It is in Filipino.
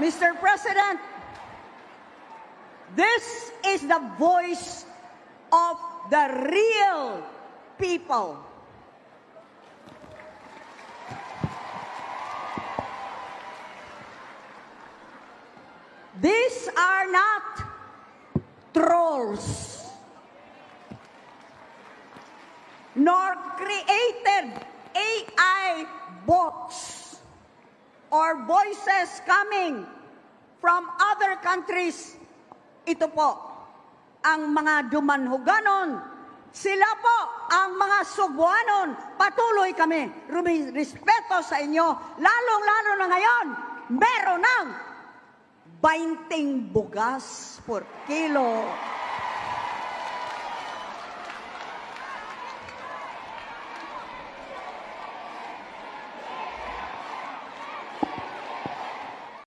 Mr. President, this is the voice of the real people. These are not trolls, nor created AI bots or voices coming from other countries. Ito po, ang mga dumanhuganon, sila po ang mga Subuanon. Patuloy kami respeto sa inyo, lalong-lalo na ngayon, meron ng 20 bugas per kilo.